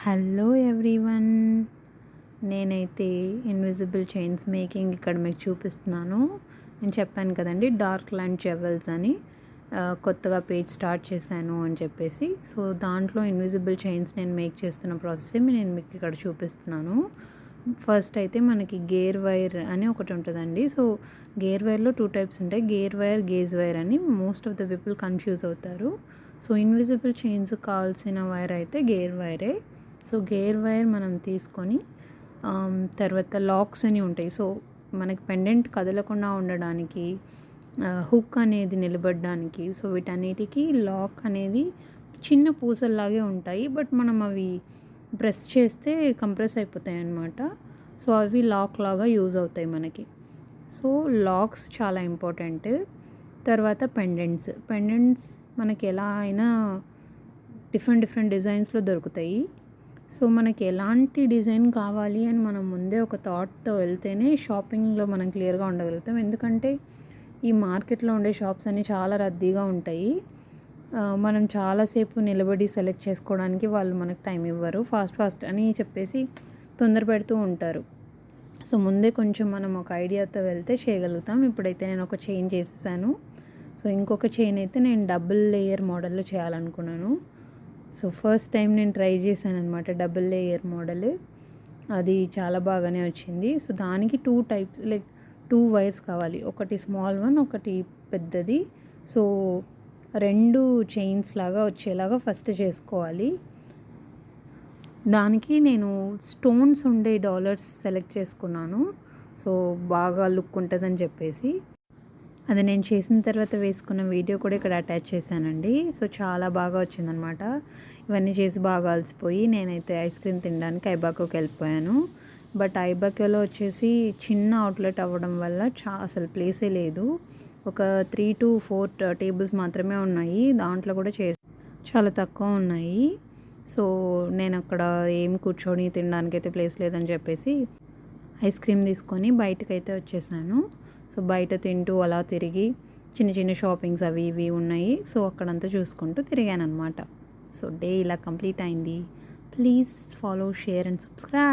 Hello everyone, నేనైతే invisible chains making ఇక్కడ మీకు చూపిస్తున్నాను. నేను చెప్పాను కదండి డార్క్ ల్యాండ్ జెవెల్స్ అని కొత్తగా పేజ్ స్టార్ట్ చేశాను అని చెప్పేసి. సో దాంట్లో ఇన్విజిబుల్ చైన్స్ నేను మేక్ చేస్తున్న ప్రాసెస్ నేను మీకు ఇక్కడ చూపిస్తున్నాను. ఫస్ట్ అయితే మనకి గేర్ వైర్ అని ఒకటి ఉంటుందండి. సో గేర్ వైర్లో 2 టైప్స్ ఉంటాయి, గేర్ వైర్, గేజ్ వైర్ అని. Most of the people confuse అవుతారు. సో ఇన్విజిబుల్ చైన్స్ కావాల్సిన వైర్ అయితే గేర్ వైరే. సో గేర్ వైర్ మనం తీసుకొని తర్వాత లాక్స్ అని ఉంటాయి. సో మనకి పెండెంట్ కదలకుండా ఉండడానికి, హుక్ అనేది నిలబడడానికి, సో వీటన్నిటికీ లాక్ అనేది చిన్న పూసల్లాగే ఉంటాయి. బట్ మనం అవి ప్రెస్ చేస్తే కంప్రెస్ అయిపోతాయి అన్నమాట. సో అవి లాక్ లాగా యూజ్ అవుతాయి మనకి. సో లాక్స్ చాలా ఇంపార్టెంట్. తర్వాత పెండెంట్స్ మనకి ఎలా అయినా డిఫరెంట్ డిజైన్స్లో దొరుకుతాయి. సో మనకి ఎలాంటి డిజైన్ కావాలి అని మనం ముందే ఒక థాట్తో వెళ్తేనే షాపింగ్లో మనం క్లియర్గా ఉండగలుగుతాం. ఎందుకంటే ఈ మార్కెట్లో ఉండే షాప్స్ అన్నీ చాలా రద్దీగా ఉంటాయి. మనం చాలాసేపు నిలబడి సెలెక్ట్ చేసుకోవడానికి వాళ్ళు మనకు టైం ఇవ్వరు. ఫాస్ట్ అని చెప్పేసి తొందర పెడుతూ ఉంటారు. సో ముందే కొంచెం మనం ఒక ఐడియాతో వెళ్తే చేయగలుగుతాం. ఇప్పుడైతే నేను ఒక చైన్ చేసేసాను. సో ఇంకొక చైన్ అయితే నేను డబుల్ లేయర్ మోడల్లో చేయాలనుకున్నాను. సో ఫస్ట్ టైం నేను ట్రై చేశాను అనమాట డబుల్ లేయర్ మోడల్. అది చాలా బాగానే వచ్చింది. సో దానికి 2 టైప్స్, లైక్ 2 వైర్స్ కావాలి. ఒకటి స్మాల్ వన్, ఒకటి పెద్దది. సో 2 చైన్స్ లాగా వచ్చేలాగా ఫస్ట్ చేసుకోవాలి. దానికి నేను స్టోన్స్ ఉండే డాలర్స్ సెలెక్ట్ చేసుకున్నాను. సో బాగా లుక్ ఉంటుందని చెప్పేసి అది నేను చేసిన తర్వాత వేసుకున్న వీడియో కూడా ఇక్కడ అటాచ్ చేశానండి. సో చాలా బాగా వచ్చిందనమాట. ఇవన్నీ చేసి బాగా అలసిపోయి నేనైతే ఐస్ క్రీమ్ తినడానికి ఐబాకోకి వెళ్ళిపోయాను. బట్ ఐబాకోలో వచ్చేసి చిన్న అవుట్లెట్ అవ్వడం వల్ల అసలు ప్లేసే లేదు. ఒక 3 to 4 టేబుల్స్ మాత్రమే ఉన్నాయి. దాంట్లో కూడా చాలా తక్కువ ఉన్నాయి. సో నేను అక్కడ ఏం కూర్చొని తినడానికి అయితే ప్లేస్ లేదని చెప్పేసి ఐస్ క్రీమ్ తీసుకొని బయటకైతే వచ్చేసాను. సో బయట తింటూ అలా తిరిగి చిన్న షాపింగ్స్ అవి ఇవి ఉన్నాయి. సో అక్కడంతా చూసుకుంటూ తిరిగాను అనమాట. సో డే ఇలా కంప్లీట్ అయింది. Please follow, share and subscribe.